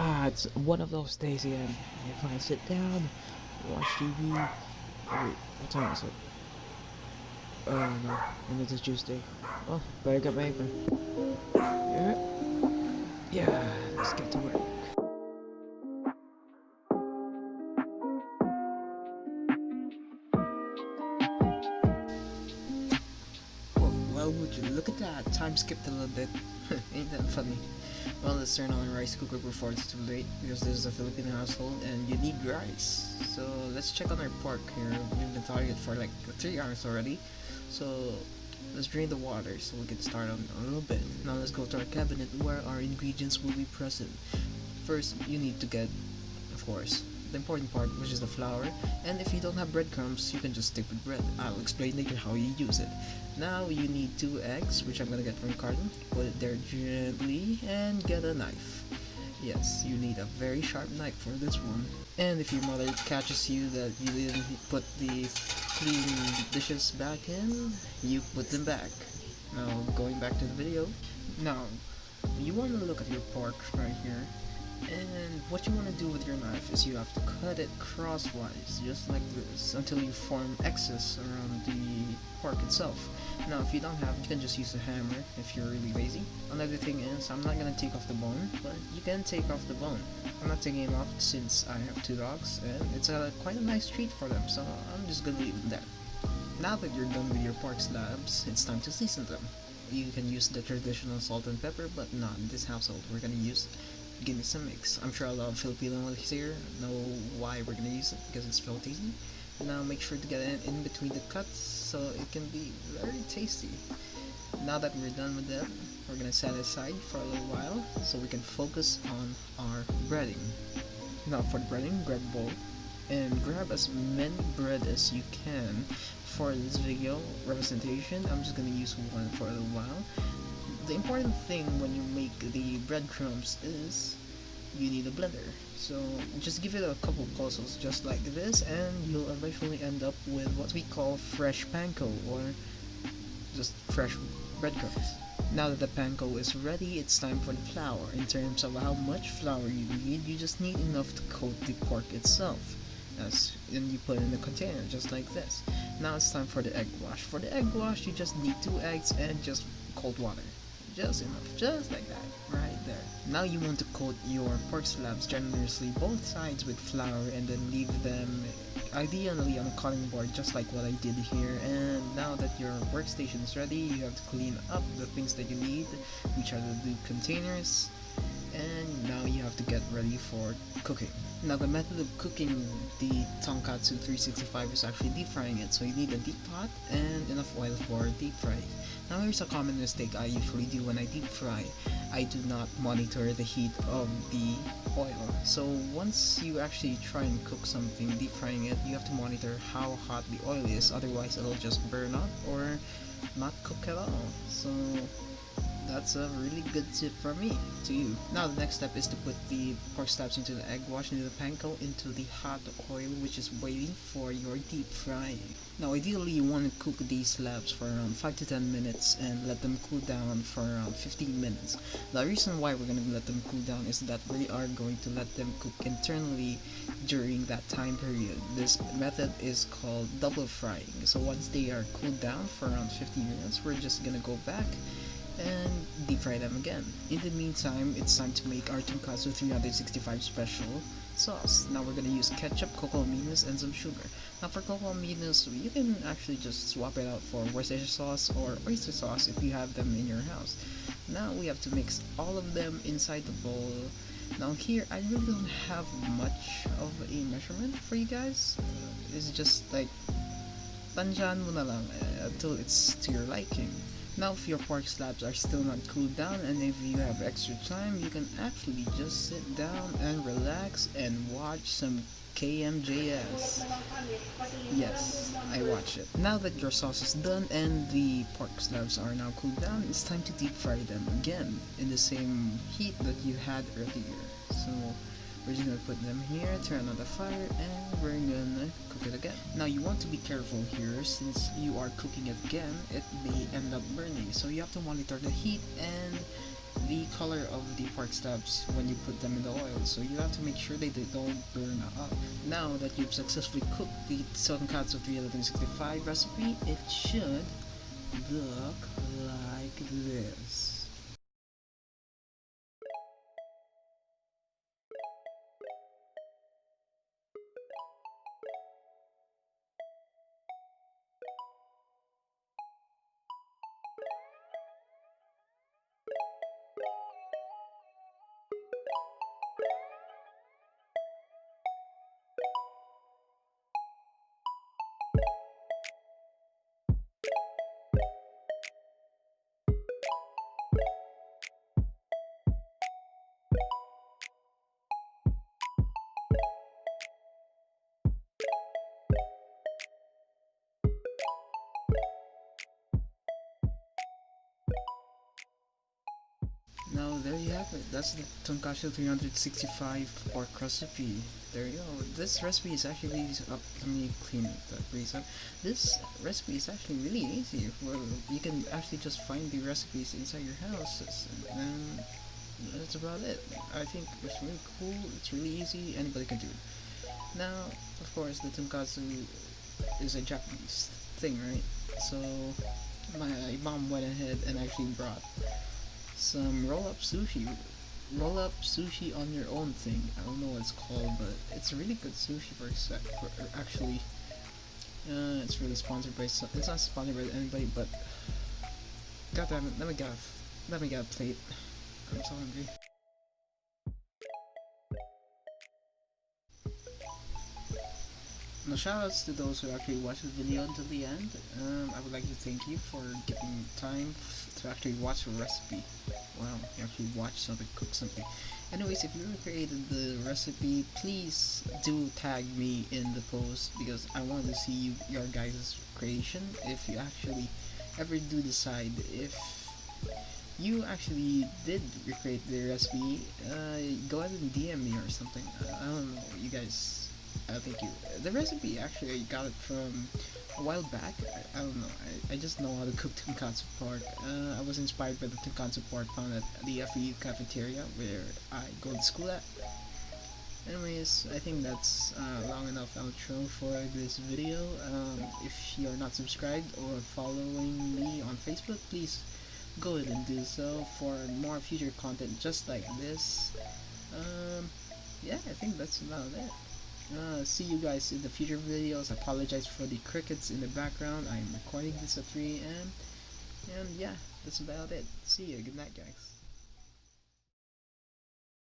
It's one of those days again. If I sit down, watch TV. Wait, what time is it? Oh no, and it's a Tuesday. Well, better get my apron. Yeah, let's get to work. Oh, well, would you look at that? Time skipped a little bit. Ain't that funny? Well, let's turn on the rice cooker before it's too late because this is a Filipino household and you need rice. So let's check on our pork here. We've been thawing it for like 3 hours already. So let's drain the water so we can start on a little bit. Now let's go to our cabinet where our ingredients will be present. First, you need to get, of course, the important part, which is the flour. And if you don't have breadcrumbs, you can just stick with bread. I'll explain later how you use it. Now you need 2 eggs, which I'm gonna get from carton. Put it there gently and get a knife. Yes, you need a very sharp knife for this one. And if your mother catches you that you didn't put the clean dishes back in, you put them back. Now going back to the video. Now you want to look at your pork right here. And what you want to do with your knife is you have to cut it crosswise, just like this, until you form X's around the pork itself. Now if you don't have, you can just use a hammer if you're really lazy. Another thing is, I'm not going to take off the bone, but you can take off the bone. I'm not taking it off since I have 2 dogs, and it's quite a nice treat for them, so I'm just going to leave it there. Now that you're done with your pork slabs, it's time to season them. You can use the traditional salt and pepper, but not in this household. We're going to use give me some mix. I'm sure a lot of Filipinos here know why we're gonna use it because it's so tasty. Now make sure to get it in between the cuts so it can be very tasty. Now that we're done with that, we're gonna set it aside for a little while so we can focus on our breading. Now for the breading, grab a bowl and grab as many bread as you can. For this video representation, I'm just gonna use one for a little while. The important thing when you make the breadcrumbs is you need a blender. So just give it a couple pulses just like this and you'll eventually end up with what we call fresh panko, or just fresh breadcrumbs. Now that the panko is ready, it's time for the flour. In terms of how much flour you need, you just need enough to coat the pork itself. And you put it in a container just like this. Now it's time for the egg wash. For the egg wash, you just need 2 eggs and just cold water. Just enough, just like that, right there. Now you want to coat your pork slabs generously both sides with flour and then leave them ideally on a cutting board just like what I did here. And now that your workstation is ready, you have to clean up the things that you need, which are the containers, and now you have to get ready for cooking. Now the method of cooking the Tonkatsu 365 is actually deep frying it, so you need a deep pot and enough oil for deep frying. Now here's a common mistake I usually do when I deep fry. I do not monitor the heat of the oil. So once you actually try and cook something, deep frying it, you have to monitor how hot the oil is, otherwise it'll just burn up or not cook at all. So that's a really good tip from me to you. Now the next step is to put the pork slabs into the egg wash, into the panko, into the hot oil which is waiting for your deep frying. Now ideally you want to cook these slabs for around 5 to 10 minutes and let them cool down for around 15 minutes. The reason why we're going to let them cool down is that we are going to let them cook internally during that time period. This method is called double frying. So once they are cooled down for around 15 minutes, we're just going to go back and deep fry them again. In the meantime, it's time to make our Tonkatsu 365 special sauce. Now we're gonna use ketchup, Coco Aminos, and some sugar. Now for Coco Aminos, you can actually just swap it out for Worcestershire sauce or Oyster sauce if you have them in your house. Now we have to mix all of them inside the bowl. Now here, I really don't have much of a measurement for you guys. It's just like, tansyahan mo na lang until it's to your liking. Now if your pork slabs are still not cooled down and if you have extra time, you can actually just sit down and relax and watch some KMJS. Yes, I watch it. Now that your sauce is done and the pork slabs are now cooled down, it's time to deep fry them again in the same heat that you had earlier. So we're just gonna put them here, turn on the fire, and we're gonna cook it again. Now you want to be careful here, since you are cooking it again, it may end up burning. So you have to monitor the heat and the color of the pork stubs when you put them in the oil, so you have to make sure they don't burn up. Now that you've successfully cooked the Tonkatsu 365 recipe, it should look like this. Now there you have it. That's the Tonkatsu 365 pork recipe. There you go. This recipe is actually let me clean that grease up. This recipe is actually really easy. Well, you can actually just find the recipes inside your houses, and that's about it. I think it's really cool. It's really easy. Anybody can do it. Now, of course, the Tonkatsu is a Japanese thing, right? So my mom went ahead and actually brought some roll-up sushi on your own thing. I don't know what it's called, but it's really good sushi for actually it's really sponsored by it's not sponsored by anybody, but god damn it, let me get a plate. I'm so hungry. Now shoutouts to those who actually watched the video until the end. I would like to thank you for giving time to actually watch a recipe. Wow, you actually watched something, cook something. Anyways, if you created the recipe, please do tag me in the post, because I want to see your guys' creation. If you actually ever do decide if you actually did recreate the recipe, go ahead and DM me or something. I don't know, you guys. I think the recipe actually I got it from a while back. I don't know. I just know how to cook Tonkatsu Pork. I was inspired by the Tonkatsu Pork found at the FEU cafeteria where I go to school at. Anyways, I think that's long enough outro for this video. If you're not subscribed or following me on Facebook, please go ahead and do so for more future content just like this. Yeah, I think that's about it. See you guys in the future videos. I apologize for the crickets in the background. I'm recording this at 3 AM. And yeah, that's about it. See you. Good night, guys.